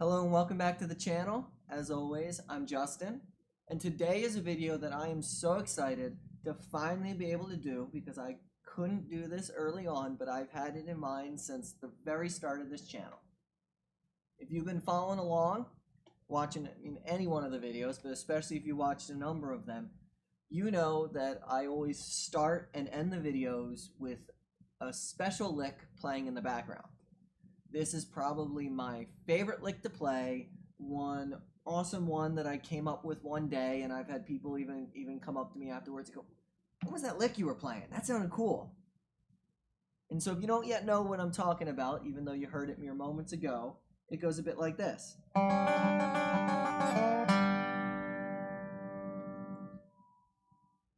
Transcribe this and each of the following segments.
Hello and welcome back to the channel. As always, I'm Justin, and today is a video that I am so excited to finally be able to do because I couldn't do this early on, but I've had it in mind since the very start of this channel. If you've been following along, watching any one of the videos, but especially if you watched a number of them, you know that I always start and end the videos with a special lick playing in the background. This is probably my favorite lick to play, one awesome one that I came up with one day, and I've had people even come up to me afterwards and go, "What was that lick you were playing? That sounded cool." And so if you don't yet know what I'm talking about, even though you heard it mere moments ago, it goes a bit like this.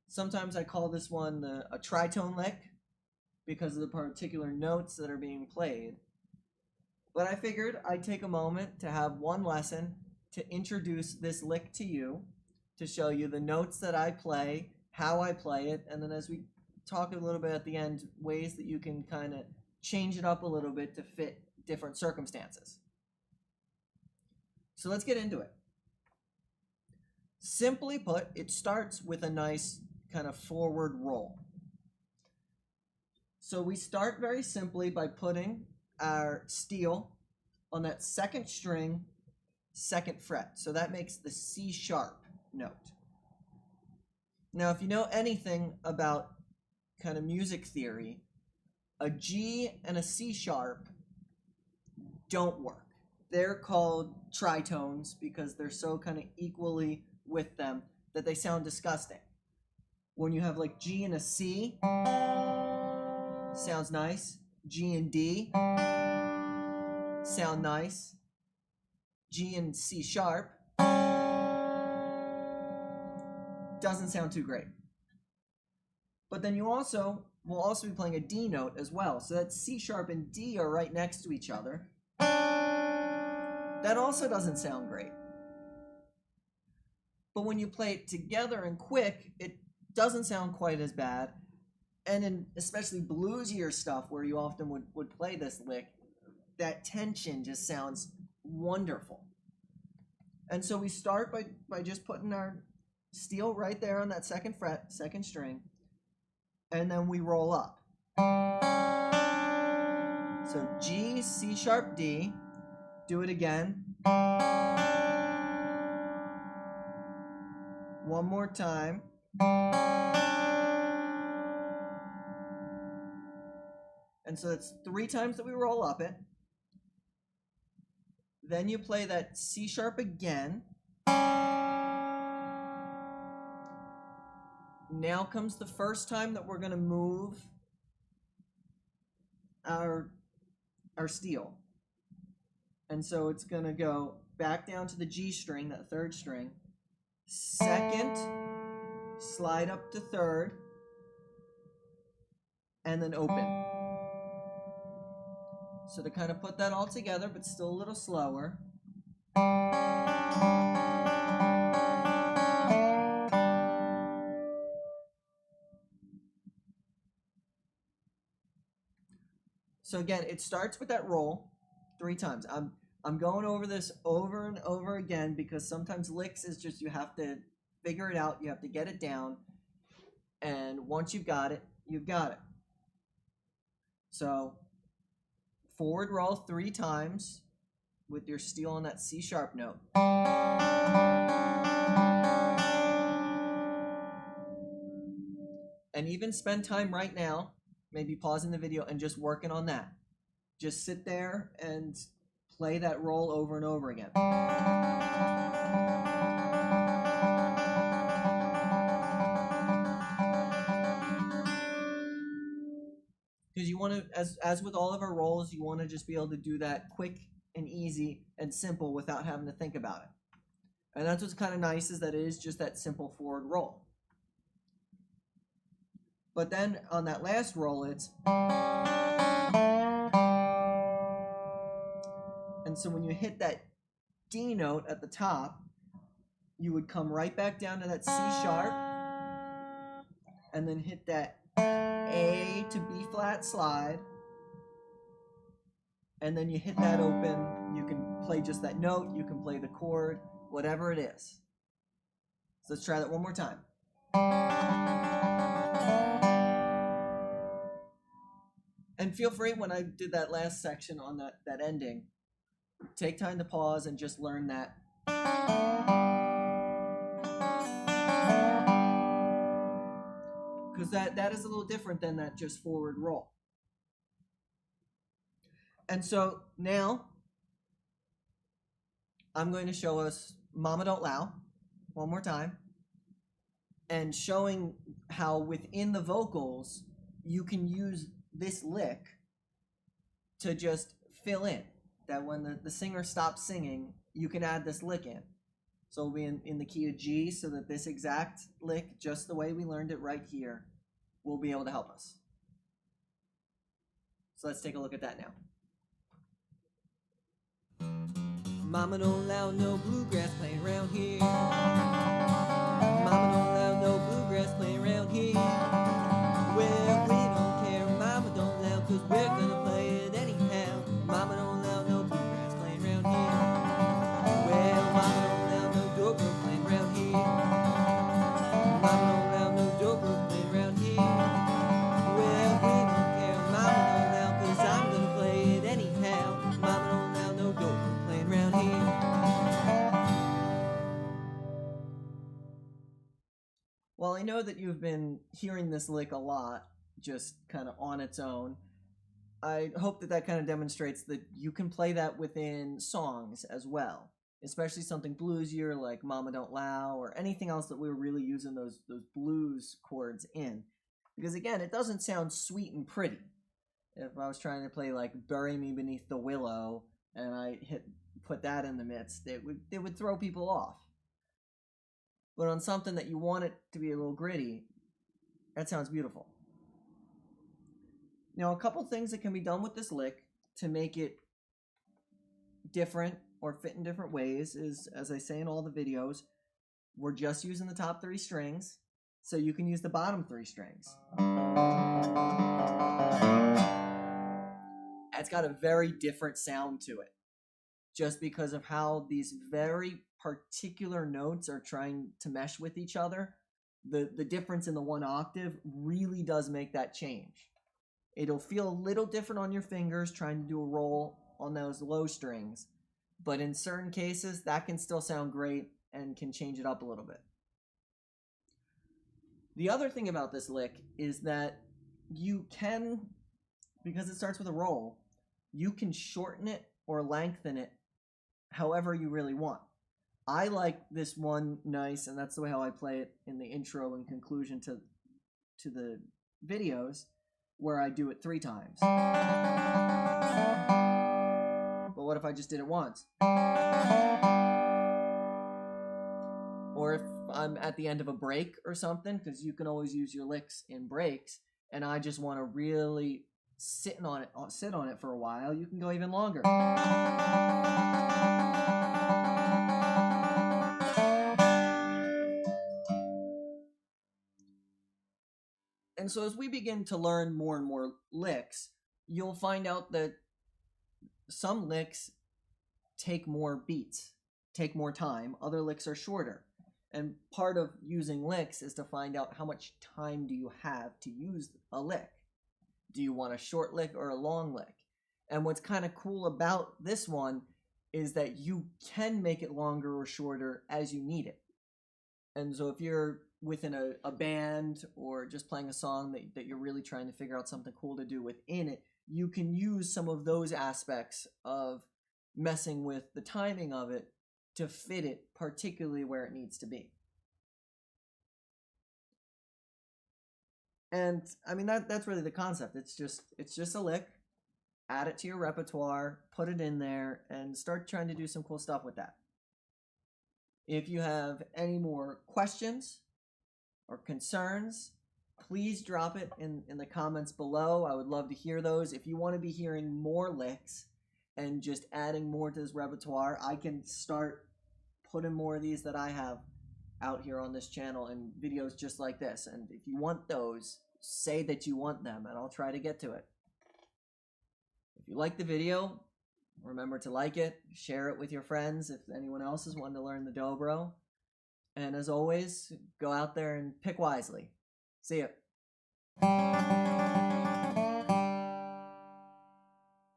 Sometimes I call this one a tritone lick because of the particular notes that are being played. But I figured I'd take a moment to have one lesson to introduce this lick to you, to show you the notes that I play, how I play it, and then as we talk a little bit at the end, ways that you can kind of change it up a little bit to fit different circumstances. So let's get into it. Simply put, it starts with a nice kind of forward roll. So we start very simply by putting our steel on that second string, second fret. So that makes the C sharp note. Now, if you know anything about kind of music theory, a G and a C sharp don't work. They're called tritones because they're so kind of equally with them that they sound disgusting. When you have like G and a C, sounds nice. G and D sound nice. G and C sharp doesn't sound too great. But then you will also be playing a D note as well. So that C sharp and D are right next to each other. That also doesn't sound great. But when you play it together and quick, it doesn't sound quite as bad. And in especially bluesier stuff where you often would play this lick, that tension just sounds wonderful. And so we start by just putting our steel right there on that second fret, second string, and then we roll up. So G, C sharp, D, do it again. One more time. And so that's 3 times that we roll up it. Then you play that C sharp again. Now comes the first time that we're going to move our steel. And so it's going to go back down to the G string, that third string. Second, slide up to third, and then open. So to kind of put that all together, but still a little slower. So again, it starts with that roll 3 times. I'm going over this over and over again because sometimes licks is just you have to figure it out, you have to get it down, and once you've got it, you've got it. So forward roll 3 times with your steel on that C sharp note. And even spend time right now, maybe pausing the video and just working on that. Just sit there and play that roll over and over again. Because you want to, as with all of our rolls, you want to just be able to do that quick and easy and simple without having to think about it. And that's what's kind of nice, is that it is just that simple forward roll. But then on that last roll, it's... And so when you hit that D note at the top, you would come right back down to that C sharp, and then hit that A to B flat slide, and then you hit that open. You can play just that note, you can play the chord, whatever it is. So let's try that one more time. And feel free, when I did that last section on that ending, take time to pause and just learn that. Because that is a little different than that just forward roll. And so now I'm going to show us Mama Don't Low one more time, and showing how within the vocals you can use this lick to just fill in. That when the singer stops singing, you can add this lick in. So it'll be in the key of G, so that this exact lick, just the way we learned it right here, will be able to help us. So let's take a look at that now. Mama don't allow no bluegrass playing around here. Mama don't allow no bluegrass playing around here. Well, we don't care, Mama don't allow, 'cause we're gonna play it anyhow. Mama don't allow no bluegrass playing around here. Well, Mama don't allow no dobro playing around here. Mama don't allow no dobro playing around here. Well, we don't care, Mama don't allow, 'cause I'm gonna play it anyhow. Mama don't allow no dobro playing around here. Well, I know that you've been hearing this lick a lot, just kind of on its own. I hope that kind of demonstrates that you can play that within songs as well, especially something bluesier like Mama Don't Low, or anything else that we were really using those blues chords in. Because again, it doesn't sound sweet and pretty. If I was trying to play like Bury Me Beneath the Willow and I put that in the midst, it would throw people off. But on something that you want it to be a little gritty, that sounds beautiful. Now, a couple things that can be done with this lick to make it different or fit in different ways is, as I say in all the videos, we're just using the top 3 strings, so you can use the bottom 3 strings. It's got a very different sound to it, just because of how these very particular notes are trying to mesh with each other. The difference in the 1 octave really does make that change. It'll feel a little different on your fingers trying to do a roll on those low strings, but in certain cases that can still sound great and can change it up a little bit. The other thing about this lick is that you can, because it starts with a roll, you can shorten it or lengthen it however you really want. I like this one nice, and that's the way how I play it in the intro and conclusion to the videos, where I do it 3 times. But what if I just did it once? Or if I'm at the end of a break or something, because you can always use your licks in breaks, and I just want to really sit on it for a while, you can go even longer. And so as we begin to learn more and more licks, you'll find out that some licks take more beats, take more time. Other licks are shorter. And part of using licks is to find out how much time do you have to use a lick. Do you want a short lick or a long lick? And what's kind of cool about this one is that you can make it longer or shorter as you need it. And so if you're within a band or just playing a song that you're really trying to figure out something cool to do within it, you can use some of those aspects of messing with the timing of it to fit it particularly where it needs to be. And I mean, that's really the concept. It's just a lick. Add it to your repertoire, put it in there, and start trying to do some cool stuff with that. If you have any more questions or concerns, please drop it in the comments below. I would love to hear those. If you want to be hearing more licks and just adding more to this repertoire, I can start putting more of these that I have out here on this channel and videos just like this. And if you want those, say that you want them and I'll try to get to it. If you like the video, Remember to like it, share it with your friends if anyone else is wanting to learn the Dobro. And as always, go out there and pick wisely. See ya.